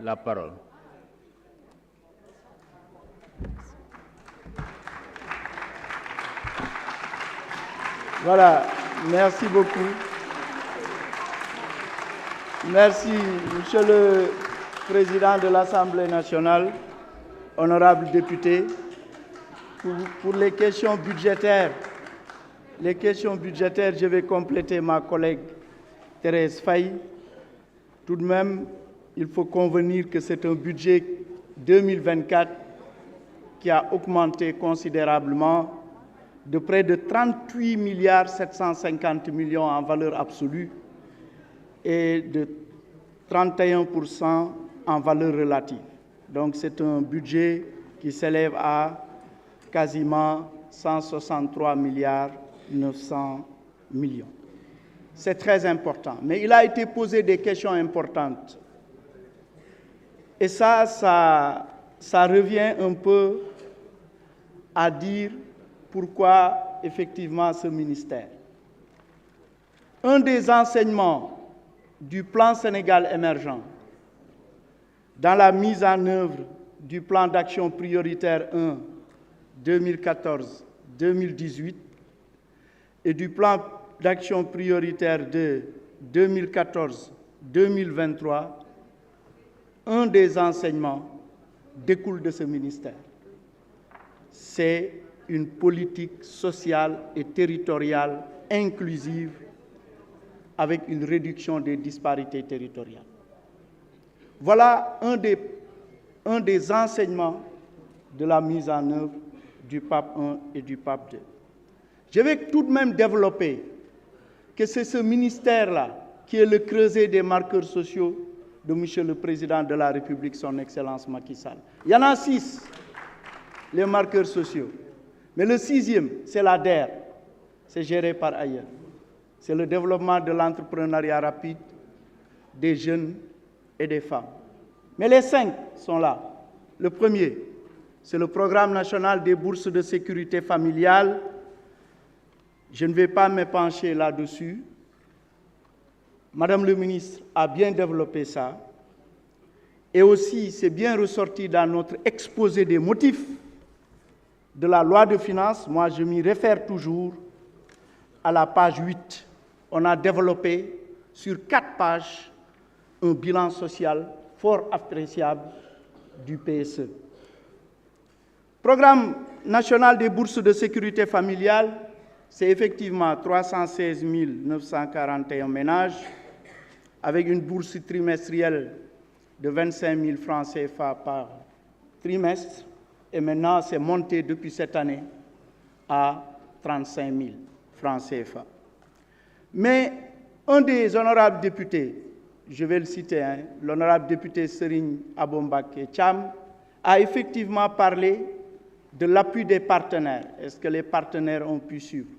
la parole. Voilà, merci beaucoup. Merci, Monsieur le Président de l'Assemblée nationale, honorables députés. Pour les questions budgétaires, je vais compléter ma collègue Thérèse Faye. Tout de même, il faut convenir que c'est un budget 2024 qui a augmenté considérablement de près de 38 milliards 750 millions en valeur absolue et de 31% en valeur relative. Donc c'est un budget qui s'élève à quasiment 163 milliards 900 millions. C'est très important. Mais il a été posé des questions importantes. Et ça revient un peu à dire pourquoi effectivement ce ministère. Un des enseignements du plan Sénégal émergent dans la mise en œuvre du plan d'action prioritaire 1 2014-2018 et du plan d'action prioritaire 2 2014-2023, un des enseignements découle de ce ministère. C'est une politique sociale et territoriale inclusive avec une réduction des disparités territoriales. Voilà un des enseignements de la mise en œuvre du PAP 1 et du PAP 2. Je vais tout de même développer que c'est ce ministère-là qui est le creuset des marqueurs sociaux de M. le Président de la République, son Excellence Macky Sall. Il y en a 6, les marqueurs sociaux. Mais le 6e, c'est la DER. C'est géré par ailleurs. C'est le développement de l'entrepreneuriat rapide, des jeunes et des femmes. Mais les 5 sont là. Le premier, c'est le programme national des bourses de sécurité familiale. Je ne vais pas m'épancher là-dessus. Madame le ministre a bien développé ça. Et aussi, c'est bien ressorti dans notre exposé des motifs de la loi de finances. Moi, je m'y réfère toujours à la page 8. On a développé sur 4 pages un bilan social fort appréciable du PSE. Programme national des bourses de sécurité familiale, c'est effectivement 316 941 ménages avec une bourse trimestrielle de 25 000 francs CFA par trimestre. Et maintenant, c'est monté depuis cette année à 35 000 francs CFA. Mais un des honorables députés, je vais le citer, l'honorable député Serigne Abombake Cham, a effectivement parlé de l'appui des partenaires. Est-ce que les partenaires ont pu suivre?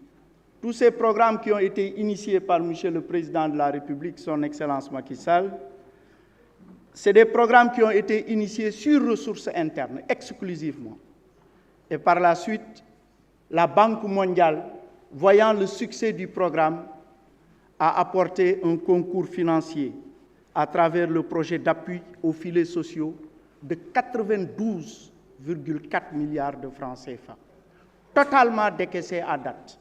Tous ces programmes qui ont été initiés par M. le Président de la République, son Excellence Macky Sall, c'est des programmes qui ont été initiés sur ressources internes, exclusivement. Et par la suite, la Banque mondiale, voyant le succès du programme, a apporté un concours financier à travers le projet d'appui aux filets sociaux de 92,4 milliards de francs CFA, totalement décaissé à date.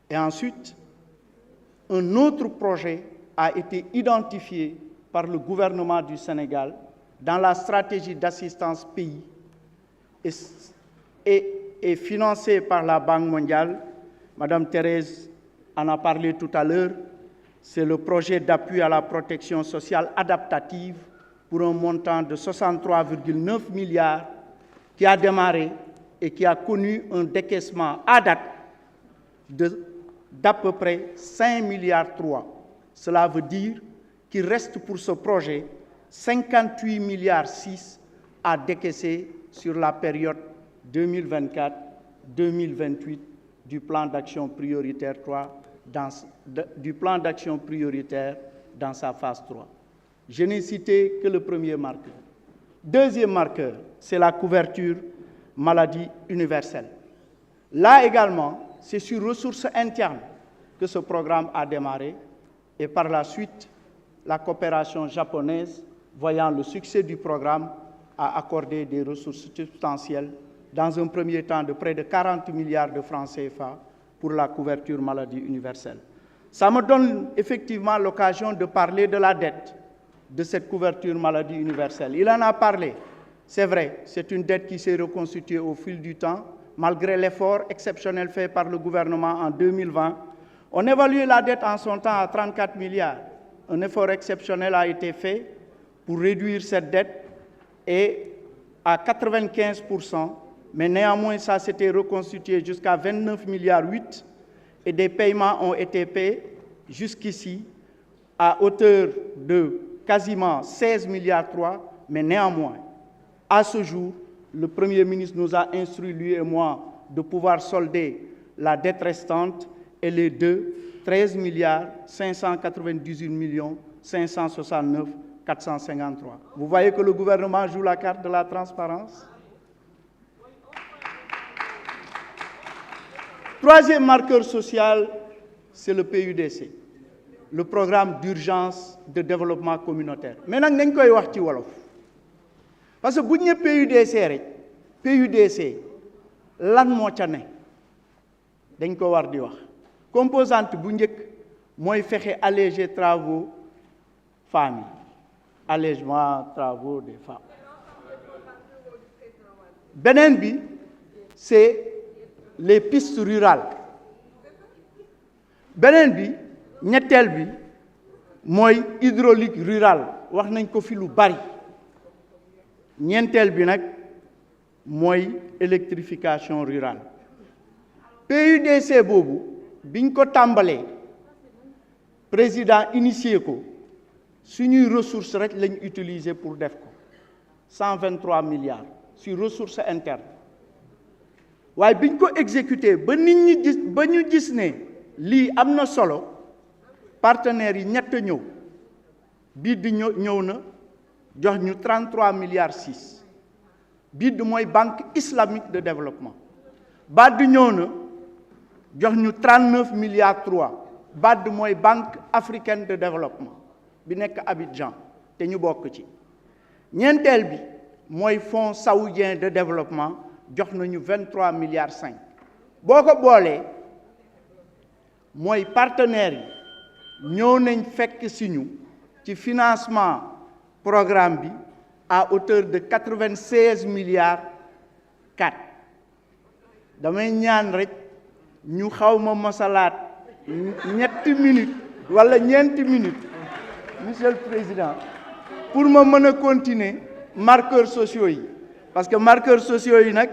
Et ensuite, un autre projet a été identifié par le gouvernement du Sénégal dans la stratégie d'assistance pays et financé par la Banque mondiale. Madame Thérèse en a parlé tout à l'heure. C'est le projet d'appui à la protection sociale adaptative pour un montant de 63,9 milliards qui a démarré et qui a connu un décaissement à date d'à peu près 5 milliards 3. Cela veut dire qu'il reste pour ce projet 58 milliards 6 à décaisser sur la période 2024-2028 du plan d'action prioritaire 3 du plan d'action prioritaire dans sa phase 3. Je n'ai cité que le premier marqueur. Deuxième marqueur, c'est la couverture maladie universelle. Là également, c'est sur ressources internes que ce programme a démarré et par la suite, la coopération japonaise, voyant le succès du programme, a accordé des ressources substantielles dans un premier temps de près de 40 milliards de francs CFA pour la couverture maladie universelle. Ça me donne effectivement l'occasion de parler de la dette de cette couverture maladie universelle. Il en a parlé. C'est vrai, c'est une dette qui s'est reconstituée au fil du temps, malgré l'effort exceptionnel fait par le gouvernement en 2020. On évaluait la dette en son temps à 34 milliards. Un effort exceptionnel a été fait pour réduire cette dette et à 95%, mais néanmoins ça s'était reconstitué jusqu'à 29 milliards 8 et des paiements ont été faits jusqu'ici à hauteur de quasiment 16 milliards 3, mais néanmoins, à ce jour, le Premier ministre nous a instruit, lui et moi, de pouvoir solder la dette restante et les deux, 13 milliards 598 millions 569 453. Vous voyez que le gouvernement joue la carte de la transparence. Troisième marqueur social, c'est le PUDC, le programme d'urgence de développement communautaire. Maintenant, nous allons wax ci wolof. Parce que bu ñu PUDC rek, PUDC lan moo ca ne dañ ko war di wax. Composante bu njëkk mooy fexe alléger travaux femmes yi. Allègement travaux des femmes. Beneen bi c'est les pistes rurales. Beneen bi ñetteel bi mooy hydraulique rurale wax nañ ko fi lu bari. ñeenteel bi nag mooy électrification rurale. PUDC boobu biñ ko tàmbalee président initié ko suñuy ressources rek lañ utiliser pour def ko 123 milliards sur ressources internes waaye biñ ko exécuté ba nit ñi gis ba ñu gis ne lii am na solo partenaires yi ñett ñëw bii di ñëw na jox ñu 33 milliards 6 BID mooy banque islamique de développement BAD ñëw na jox ñu 39 milliards 3 BAD mooy banque africaine de développement bi nekk Abidjan te ñu bokk ci ñeenteel bi mooy fonds saoudien de développement jox nañu 23 milliards 5 boo ko boolee mooy partenaires yi ñëw nañ fekk si ñu ci financement programme bi à hauteur de 96 milliards 4 damay ñaan rek ñu xawma mosalaat ñetti minutes wala ñeenti minutes monsieur le président pour ma mën a continuer marqueurs sociaux yi parce que marqueurs sociaux yi nag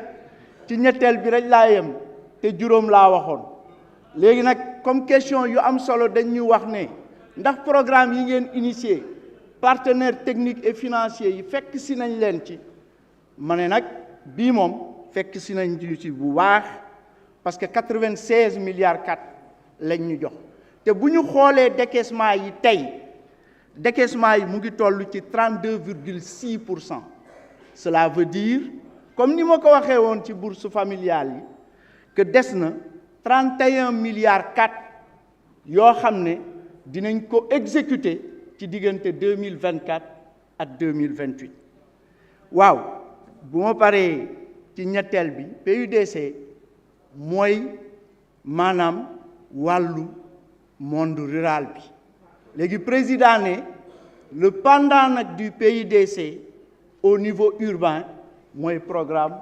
ci ñetteel bi rek laa yem te juróom laa waxoon léegi nag comme question yu am solo dañ ñu wax ne ndax programme yi ngeen initié partenaires techniques et financiers yi fekk si nañ leen ci ma ne nag bii moom fekk si nañ ci bu baax parce que 96 milliards 4 lañ ñu jox te bu ñu xoolee décaissement yi tey décaissement yi mu ngi toll ci 32,6%. Cela veut dire comme ni ma ko waxee woon ci bourse familiale yi que des na 31 milliards 4 yoo xam ne dinañ ko exécuter ci diggante 2024 ak 2028 waaw bu ma paree ci ñetteel bi PUDC mooy maanaam wàllu monde rural bi léegi président ne le pendant nag du PUDC au niveau urbain mooy programme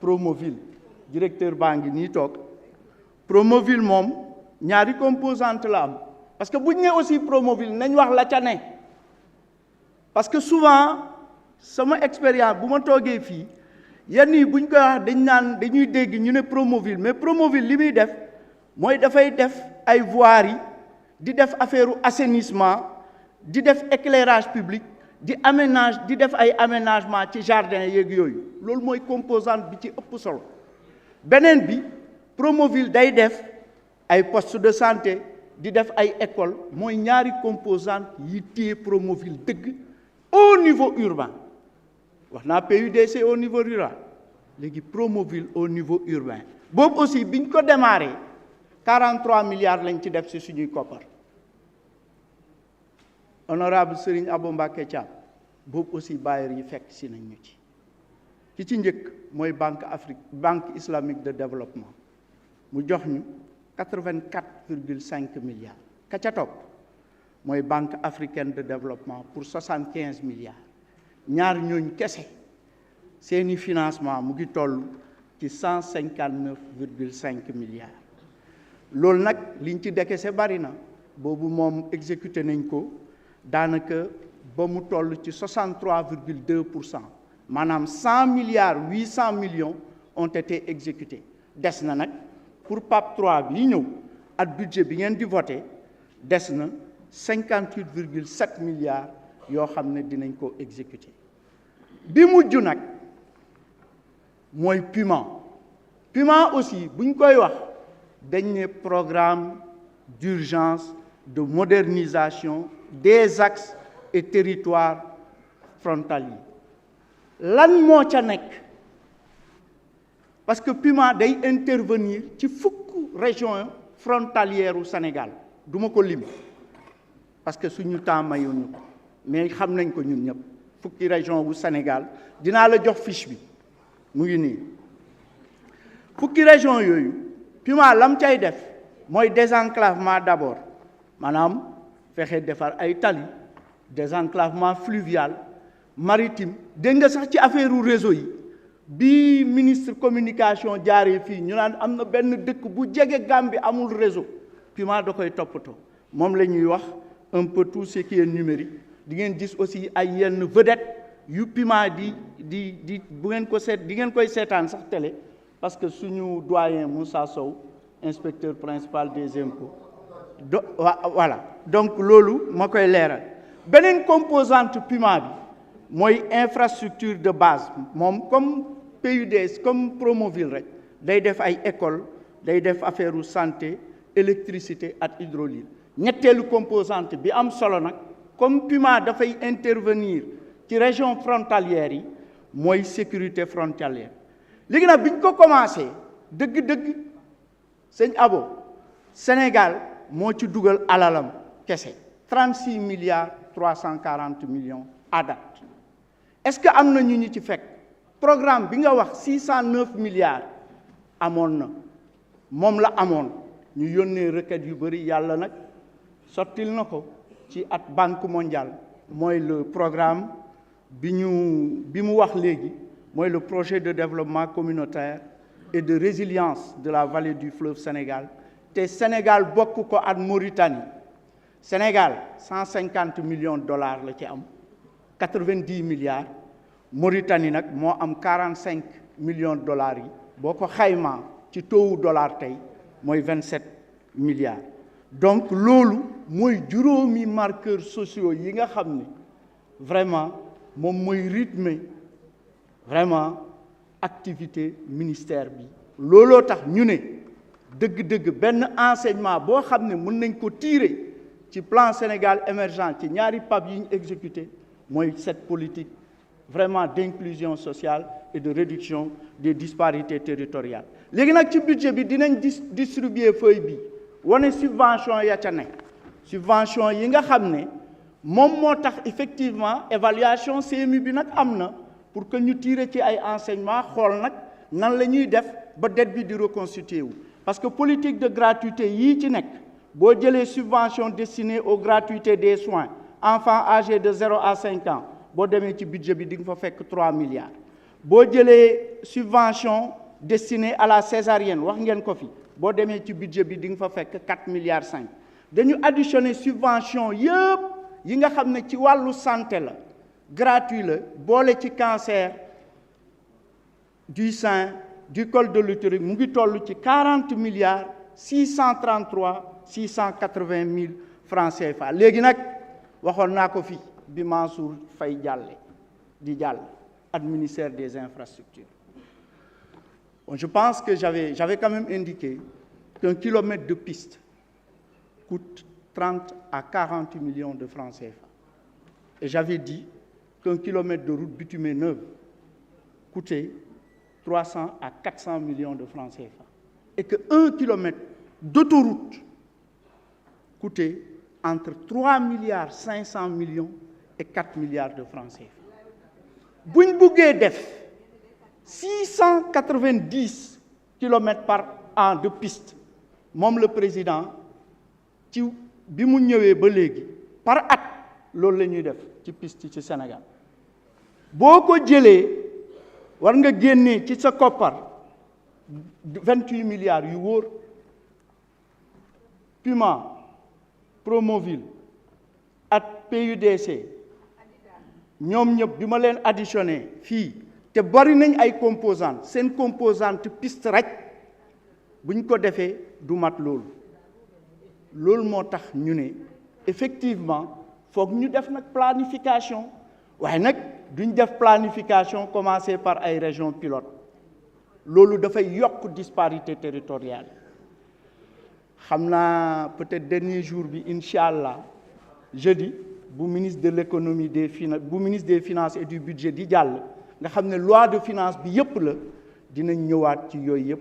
Promoville directeur baa ngi nii toog Promoville moom ñaari composante la am parce que bu ñu nee aussi Promoville nañ wax la ca ne parce que souvent sama expérience bu ma toogee fii yenn yi bu ñu koy wax dañ naan dañuy dégg ñu ne Promoville mais Promoville li muy def mooy dafay def ay voiries yi di def affaire assainissement di def éclairage public di def ay aménagement ci jardin yeeg yooyu loolu mooy composante bi ci ëpp solo beneen bi Promoville day def ay poste de santé di def ay école mooy ñaari composante yi téye Promoville dëgg au niveau urbain wax naa PUDC au niveau rural léegi Promoville au niveau urbain boobu aussi biñ ko démarré 43 milliards lañ ci def ci suñuy koppar honorable Serigne Abo Mbacké Thiam boobu aussi bailleurs yi fekk si nañ ñu ci njëkk mooy banque islamique de développement mu jox ñu 84,5 milliards ka ca topp mooy banque africaine de développement pour 75 milliards ñaar ñooñ kese seeni financement mu ngi toll ci 159,5 milliards loolu nag liñ ci dekese bari na boobu moom exécuté nañ ko daanaka ba mu toll ci 63,2%. Maanaam 100 milliards 800 millions ont été exécutés des na nag pour PAP 3 bi ñëw at budget bi ngeen di voté des na 58,7 milliards yoo xam ne dinañ ko exécuter bi mujj nag mooy PUMA aussi buñ koy wax dañ ne programme d'urgence de modernisation des axes et territoires frontaliers lan moo ca nekk parce que PUMA day intervenir ci fukk région frontalière u Sénégal duma ko lim parce que suñu temps mayuñu ko mais xam nañ ko ñun ñëpp fukki région wu Sénégal dinaa la jox fiche bi mu ngi nii fukki région yooyu PUMA lam cay def mooy désenclavement d'abord maanaam fexe defar ay tali désenclavement fluvial maritime dégg nga sax ci affaire u réseau yi bi ministre communication jaaree fii ñu naan am na benn dëkk bu jege Gambie amul réseau PUMA da koy toppatoo moom la ñuy wax un peu tout ce qui est numérique di ngeen gis aussi ay yenn vedette yu PUMA di bu ngeen ko seet di ngeen koy seetaan sax télé parce que suñu doyen Moussa Sow inspecteur principal des impôts voilà donc loolu ma koy leeral beneen composante PUMA bi mooy infrastructure de base moom comme PUDS comme Promoville rek day def ay école day def affaire u santé électricité ak hydraulique ñetteelu composante bi am solo nag comme PUMA dafay intervenir ci région frontalière yi mooy sécurité frontalière léegi nag bi ñu ko commencé dëgg-dëgg sëñ Abo Sénégal moo ci dugal alalam kese 36 milliards 340 millions à date est-ce que am na ñu ci fekk programme bi nga wax 609 milliards amoon na moom la amoon ñu yónnee requête yu bëri yàlla nag sottil na ko ci at Banque mondiale mooy le programme bi mu wax léegi mooy le projet de développement communautaire et de résilience de la vallée du fleuve Sénégal te Sénégal bokk ko ak Mauritanie Sénégal 150 millions de dollars la ci am 90 milliards Mauritanie nag moo am 45 millions de dollars yi boo ko xaymaa ci taux dollar tey mooy 27 milliards donc loolu mooy juróomi marqueurs sociaux yi nga xam ne vraiment moom mooy rythmer vraiment activité ministère bi looloo tax ñu ne dëgg-dëgg benn enseignement boo xam ne mën nañ ko tirer ci plan Sénégal émergent ci ñaari PAP yi ñu exécuté mooy cette politique vraiment d'inclusion sociale et de réduction des disparités territoriales léegi nag ci budget bi dinañ distribuer feuille bi wane subvention ya ca nekk subvention yi nga xam ne moom moo tax effectivement évaluation CMU bi nag am na pour que ñu tirer ci ay enseignements xool nag nan la ñuy def ba dette bi di reconstituer wu parce que politique de gratuité yii ci nekk boo jëlee subvention destinée aux gratuités des soins enfants âgés de 0 à 5 ans boo demee ci budget bi di nga fa fekk 3 milliards boo jëlee subvention destinée à la césarienne wax ngeen ko fi boo demee ci budget bi di nga fa fekk 4 milliards 5 dañu additionné subvention yëpp yi nga xam ne ci wàllu santé la gratuit la boole ci cancer du sein du col de l'utérus mu ngi toll ci 40 milliards 680 000 francs CFA léegi nag waxoon naa ko fi bi Mansour Faye jàll ak ministère des infrastructures bon, je pense que j'avais quand même indiqué qu'un kilomètre de piste coûte 30 à 40 millions de francs CFA et j'avais dit qu'un kilomètre de route bitumée neuve coûtait 300 à 400 millions de francs CFA et que 1 kilomètre d'autoroute coûtait entre 3 milliards 500 millions et 4 milliards de francs CFA. buñ buggee def 690 kilomètres par an de piste moom le président ci bi mu ñëwee ba léegi par at loolu la ñuy def ci piste ci Sénégal boo ko jëlee war nga génnee ci sa koppar 28 milliards yu wóor Puma Promoville ak PUDC ñoom ñëpp bi ma leen additionné fii te bari nañ ay composantes seen composante piste rek buñ ko defee du mat loolu moo tax ñu ne effectivement foog ñu def nag planification waaye nag duñ def planification commencer par ay régions pilotes loolu dafay yokk disparité territoriale xam naa peut-être dernier jour bi incha allah jeudi bu ministre de l'économie des finances bu ministre des finances et du budget di jàll nga xam ne loi de finance bi yépp la dinañ ñëwaat ci yooyu yépp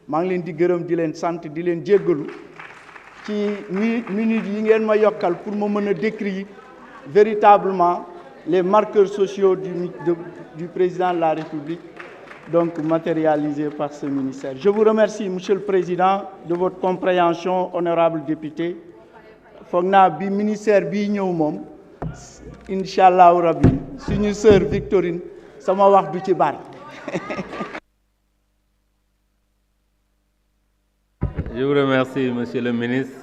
maa ngi leen di gërëm di leen sant di leen jéggalu ci minutes yi ngeen ma yokkal pour ma mën a décrire véritablement les marqueurs sociaux du président de la République, donc matérialisés par ce ministère. Je vous remercie, Monsieur le Président, de votre compréhension, honorable député. foog naa bi ministère bii ñëw moom incha allahu rabbi suñu sœur Victorine sama wax du ci bari. Je vous remercie, Monsieur le ministre.